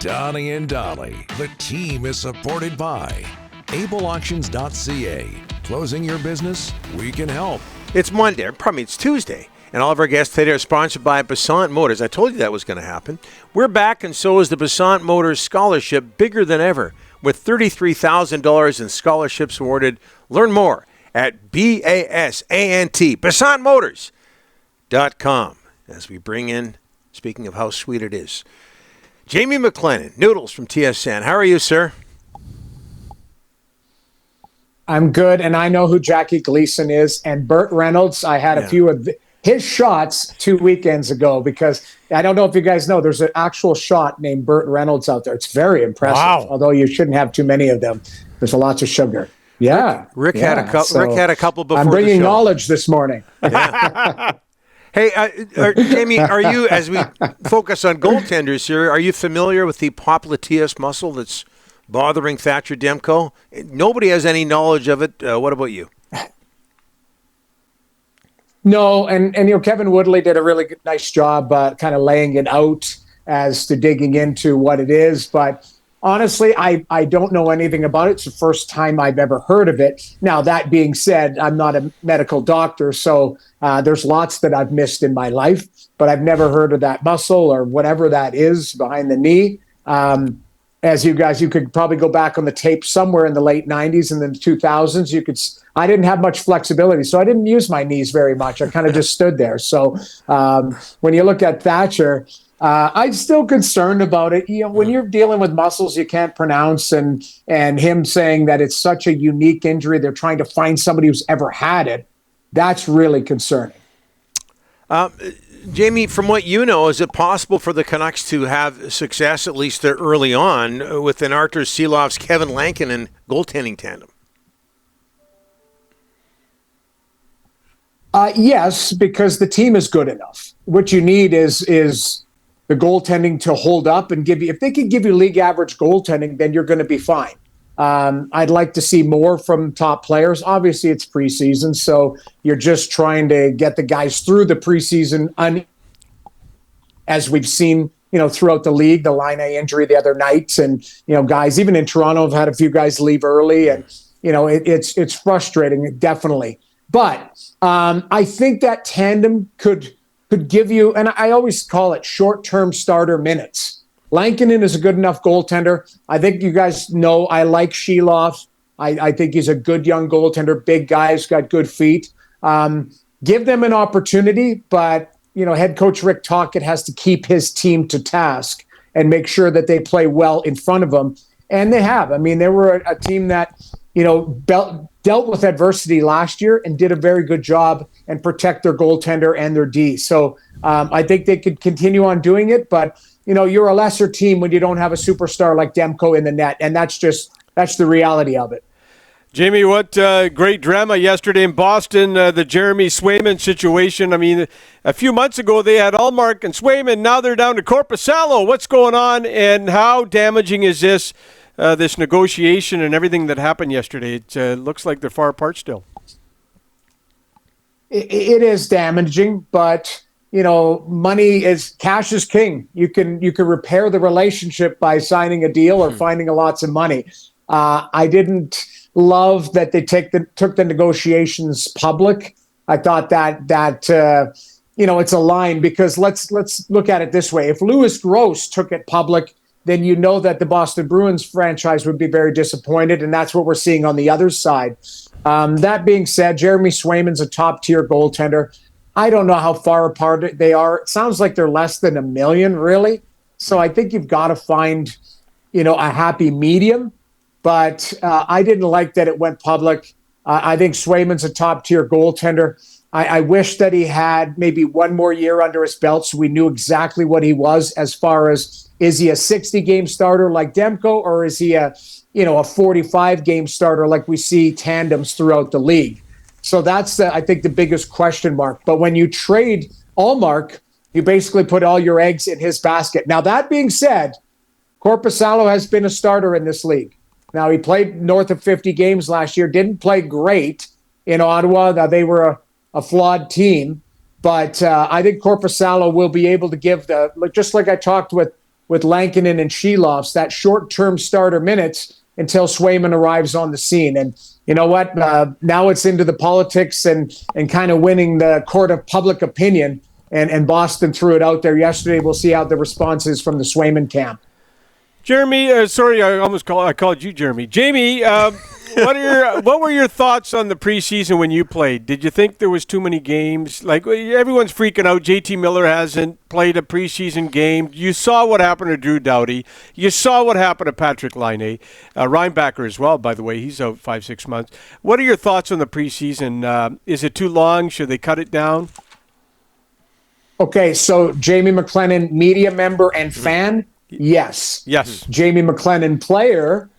Donnie and Dolly. The team is supported by ableauctions.ca. Closing your business? We can help. It's Monday, it's Tuesday, and all of our guests today are sponsored by Basant Motors. I told you that was going to happen. We're back, and so is the Basant Motors Scholarship, bigger than ever, with $33,000 in scholarships awarded. Learn more at BASANT, BasantMotors.com, as we bring in, speaking of how sweet it is, Jamie McLennan, Noodles from TSN. How are you, sir? I'm good, and I know who Jackie Gleason is. And Burt Reynolds, I had a few of his shots 2 weekends ago, because I don't know if you guys know, there's an actual shot named Burt Reynolds out there. It's very impressive, although you shouldn't have too many of them. There's lots of sugar. Yeah. Rick had a couple before. I'm bringing the show. Knowledge this morning. Yeah. Hey, Jamie, are you, as we focus on goaltenders here, are you familiar with the popliteus muscle that's bothering Thatcher Demko? Nobody has any knowledge of it. What about you? No, and Kevin Woodley did a really nice job kind of laying it out as to digging into what it is. But honestly, I don't know anything about it. It's the first time I've ever heard of it. Now, that being said, I'm not a medical doctor, so there's lots that I've missed in my life, but I've never heard of that muscle or whatever that is behind the knee. As you could probably go back on the tape somewhere in the late 90s and then the 2000s. I didn't have much flexibility, so I didn't use my knees very much. I kind of just stood there. So when you look at Thatcher, I'm still concerned about it. You know, when you're dealing with muscles you can't pronounce, and him saying that it's such a unique injury, they're trying to find somebody who's ever had it. That's really concerning. Jamie, from what you know, is it possible for the Canucks to have success, at least early on, with an Artur Silovs, Kevin Lankinen goaltending tandem? Yes, because the team is good enough. What you need is the goaltending to hold up and give you. If they can give you league average goaltending, then you're going to be fine. I'd like to see more from top players. Obviously, it's preseason, so you're just trying to get the guys through the preseason. As we've seen, throughout the league, the Line A injury the other night, and guys even in Toronto have had a few guys leave early, and it's frustrating, definitely. But I think that tandem could give you, and I always call it short-term starter minutes. Lankinen is a good enough goaltender. I think you guys know I like Silovs. I think he's a good young goaltender, big guy, he's got good feet. Give them an opportunity, but head coach Rick Tocchet has to keep his team to task and make sure that they play well in front of them. And they have. I mean, they were a team that dealt with adversity last year and did a very good job and protect their goaltender and their D. So I think they could continue on doing it, but you're a lesser team when you don't have a superstar like Demko in the net, and that's the reality of it. Jamie, what great drama yesterday in Boston, the Jeremy Swayman situation. I mean, a few months ago they had Allmark and Swayman. Now they're down to Korpisalo. What's going on, and how damaging is this negotiation and everything that happened yesterday? It looks like they're far apart still. It is damaging, but cash is king. You can repair the relationship by signing a deal or finding lots of money. I didn't love that they took the negotiations public. I thought that it's a line, because let's look at it this way. If Louis Gross took it public, then that the Boston Bruins franchise would be very disappointed, and that's what we're seeing on the other side. That being said, Jeremy Swayman's a top-tier goaltender. I don't know how far apart they are. It sounds like they're less than $1 million, really. So I think you've got to find, a happy medium. But I didn't like that it went public. I think Swayman's a top-tier goaltender. I wish that he had maybe one more year under his belt so we knew exactly what he was, as far as, is he a 60-game starter like Demko, or is he a 45-game starter like we see tandems throughout the league? So that's, I think, the biggest question mark. But when you trade Allmark, you basically put all your eggs in his basket. Now, that being said, Korpisalo has been a starter in this league. Now, he played north of 50 games last year, didn't play great in Ottawa. Now, they were a flawed team. But I think Korpisalo will be able to give just like I talked with with Lankinen and Sheloffs, that short-term starter minutes until Swayman arrives on the scene. And you know what? Now it's into the politics and kind of winning the court of public opinion. And Boston threw it out there yesterday. We'll see how the response is from the Swayman camp. Jeremy, sorry, I called you Jeremy. Jamie, what were your thoughts on the preseason when you played? Did you think there was too many games? Like, everyone's freaking out. JT Miller hasn't played a preseason game. You saw what happened to Drew Doughty. You saw what happened to Patrick Laine. Reinbacker as well, by the way. He's out 5-6 months. What are your thoughts on the preseason? Is it too long? Should they cut it down? Okay, so Jamie McLennan, media member and fan, yes. Yes. Jamie McLennan, player.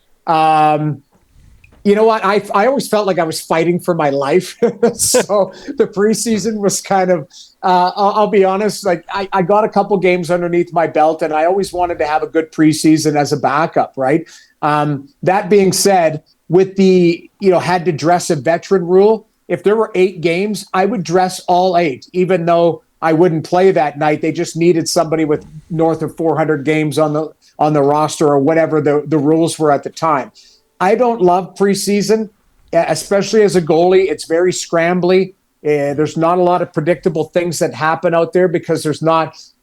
You know what? I always felt like I was fighting for my life. So the preseason was kind of, I'll be honest, like I got a couple games underneath my belt, and I always wanted to have a good preseason as a backup, right? That being said, with the, had to dress a veteran rule, if there were 8 games, I would dress all 8, even though I wouldn't play that night. They just needed somebody with north of 400 games on the roster or whatever the rules were at the time. I don't love preseason, especially as a goalie. It's very scrambly. There's not a lot of predictable things that happen out there because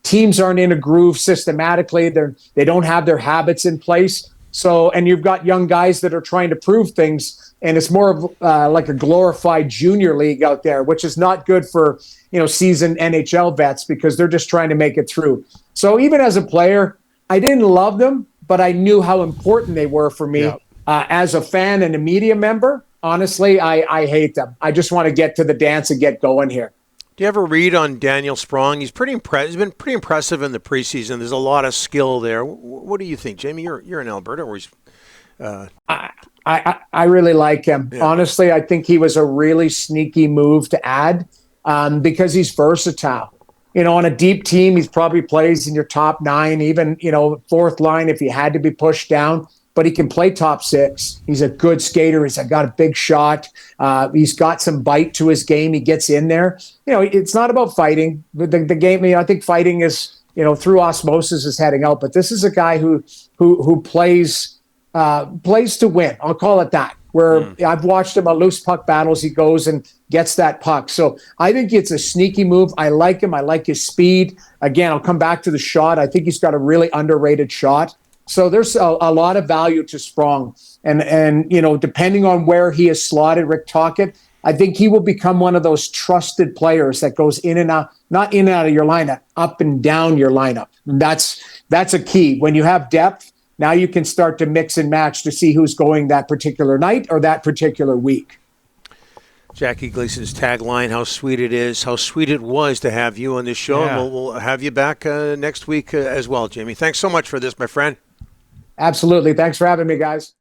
teams aren't in a groove systematically. They don't have their habits in place. So, and you've got young guys that are trying to prove things, and it's more of like a glorified junior league out there, which is not good for, seasoned NHL vets because they're just trying to make it through. So even as a player, I didn't love them, but I knew how important they were for me. Yeah. As a fan and a media member, honestly, I hate them. I just want to get to the dance and get going here. Do you have a read on Daniel Sprong? He's been pretty impressive in the preseason. There's a lot of skill there. What do you think, Jamie? You're in Alberta, where he's. I really like him. Yeah. Honestly, I think he was a really sneaky move to add because he's versatile. On a deep team, he probably plays in your top 9, even fourth line if he had to be pushed down. But he can play top 6. He's a good skater. He's got a big shot. He's got some bite to his game. He gets in there. It's not about fighting. The game, I think fighting is, through osmosis is heading out. But this is a guy who plays to win. I'll call it that. Where I've watched him on loose puck battles. He goes and gets that puck. So I think it's a sneaky move. I like him. I like his speed. Again, I'll come back to the shot. I think he's got a really underrated shot. So there's a lot of value to Sprong. And depending on where he is slotted, Rick Tocchet, I think he will become one of those trusted players that goes in and out, not in and out of your lineup, up and down your lineup. And that's a key. When you have depth, now you can start to mix and match to see who's going that particular night or that particular week. Jackie Gleason's tagline, how sweet it is, how sweet it was to have you on this show. Yeah. And we'll have you back next week as well, Jamie. Thanks so much for this, my friend. Absolutely. Thanks for having me, guys.